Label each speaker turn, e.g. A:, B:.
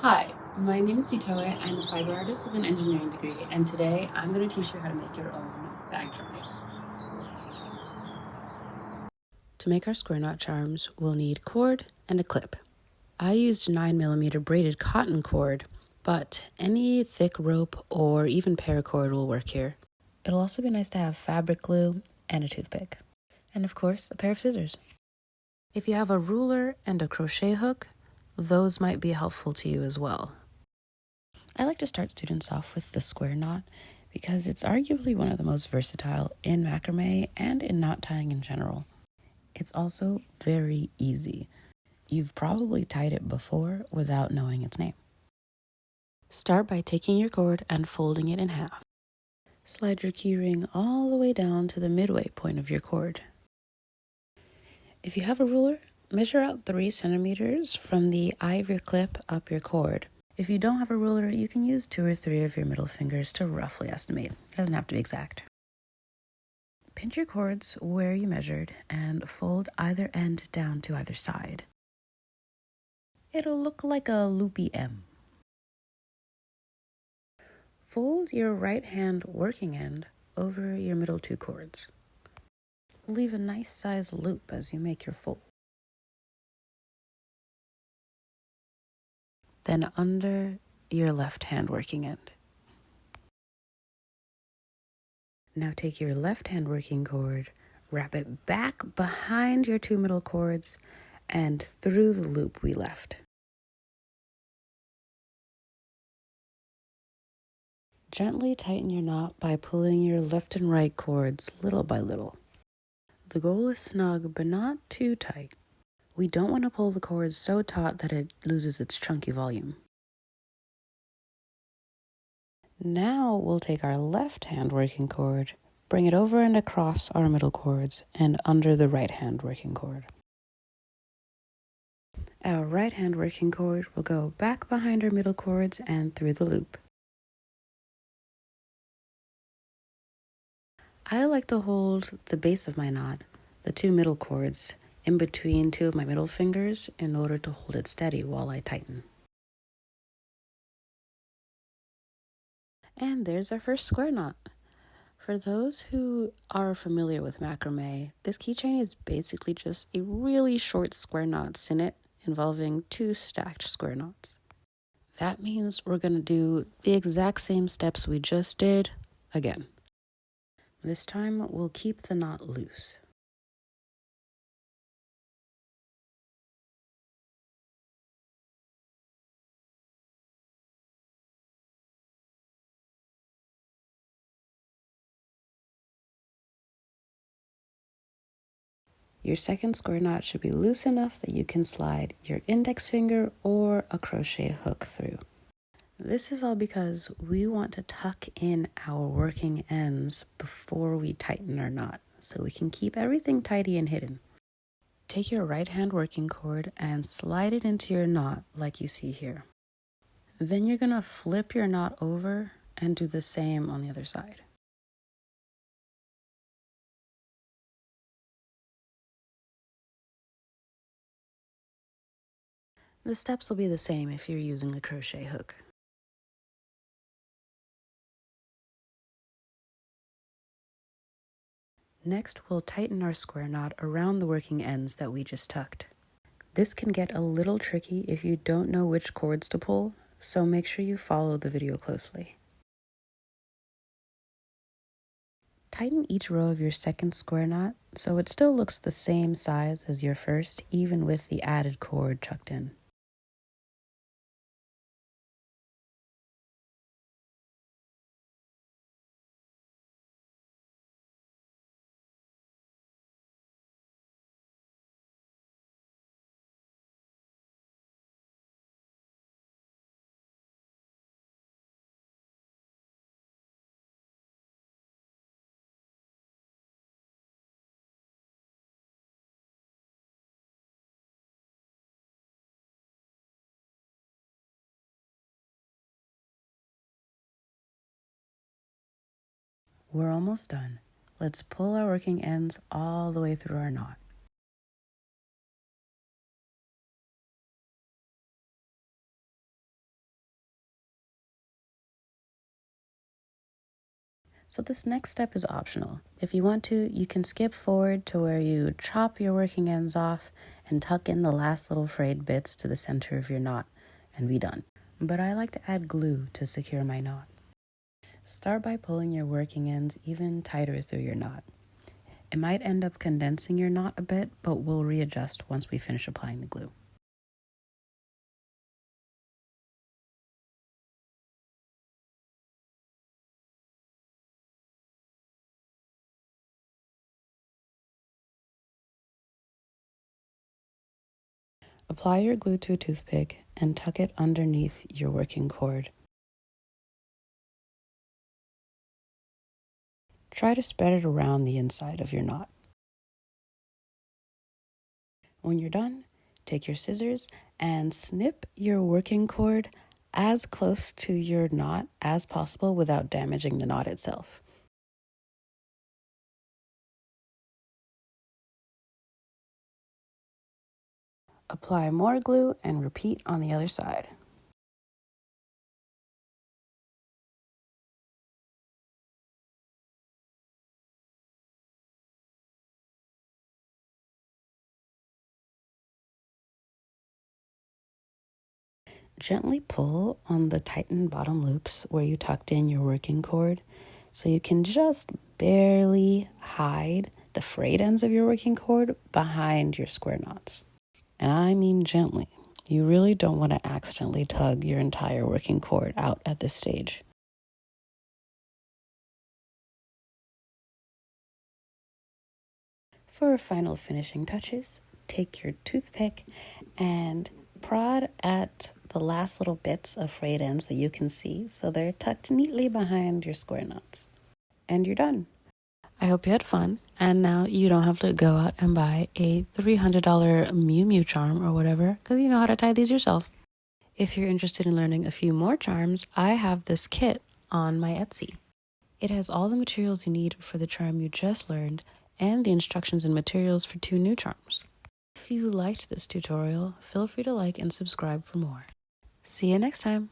A: Hi, my name is Itoe. I'm a fiber artist with an engineering degree, and today I'm going to teach you how to make your own bag charms. To make our square knot charms, we'll need cord and a clip. I used 9mm braided cotton cord, but any thick rope or even paracord will work here. It'll also be nice to have fabric glue and a toothpick. And of course, a pair of scissors. If you have a ruler and a crochet hook, those might be helpful to you as well. I like to start students off with the square knot because it's arguably one of the most versatile in macrame and in knot tying in general. It's also very easy. You've probably tied it before without knowing its name. Start by taking your cord and folding it in half. Slide your keyring all the way down to the midway point of your cord. If you have a ruler, measure out 3 centimeters from the eye of your clip up your cord. If you don't have a ruler, you can use 2 or 3 of your middle fingers to roughly estimate. It doesn't have to be exact. Pinch your cords where you measured and fold either end down to either side. It'll look like a loopy M. Fold your right hand working end over your middle 2 cords. Leave a nice size loop as you make your fold. Then under your left hand working end. Now take your left hand working cord, wrap it back behind your 2 middle cords and through the loop we left. Gently tighten your knot by pulling your left and right cords little by little. The goal is snug but not too tight. We don't want to pull the cords so taut that it loses its chunky volume. Now we'll take our left hand working cord, bring it over and across our middle cords and under the right hand working cord. Our right hand working cord will go back behind our middle cords and through the loop. I like to hold the base of my knot, the 2 middle cords, in between 2 of my middle fingers in order to hold it steady while I tighten. And there's our first square knot. For those who are familiar with macrame, this keychain is basically just a really short square knot sinnet involving 2 stacked square knots. That means we're going to do the exact same steps we just did again. This time we'll keep the knot loose. Your second square knot should be loose enough that you can slide your index finger or a crochet hook through. This is all because we want to tuck in our working ends before we tighten our knot, so we can keep everything tidy and hidden. Take your right hand working cord and slide it into your knot like you see here. Then you're going to flip your knot over and do the same on the other side. The steps will be the same if you're using a crochet hook. Next, we'll tighten our square knot around the working ends that we just tucked. This can get a little tricky if you don't know which cords to pull, so make sure you follow the video closely. Tighten each row of your second square knot so it still looks the same size as your first, even with the added cord tucked in. We're almost done. Let's pull our working ends all the way through our knot. So this next step is optional. If you want to, you can skip forward to where you chop your working ends off and tuck in the last little frayed bits to the center of your knot and be done. But I like to add glue to secure my knot. Start by pulling your working ends even tighter through your knot. It might end up condensing your knot a bit, but we'll readjust once we finish applying the glue. Apply your glue to a toothpick and tuck it underneath your working cord. Try to spread it around the inside of your knot. When you're done, take your scissors and snip your working cord as close to your knot as possible without damaging the knot itself. Apply more glue and repeat on the other side. Gently pull on the tightened bottom loops where you tucked in your working cord so you can just barely hide the frayed ends of your working cord behind your square knots. And I mean gently. You really don't want to accidentally tug your entire working cord out at this stage. For final finishing touches, take your toothpick and prod at the last little bits of frayed ends that you can see so they're tucked neatly behind your square knots. And you're done. I hope you had fun, and now you don't have to go out and buy a $300 Mew Mew charm or whatever, because you know how to tie these yourself. If you're interested in learning a few more charms, I have this kit on my Etsy. It has all the materials you need for the charm you just learned and the instructions and materials for 2 new charms. If you liked this tutorial, feel free to like and subscribe for more. See you next time!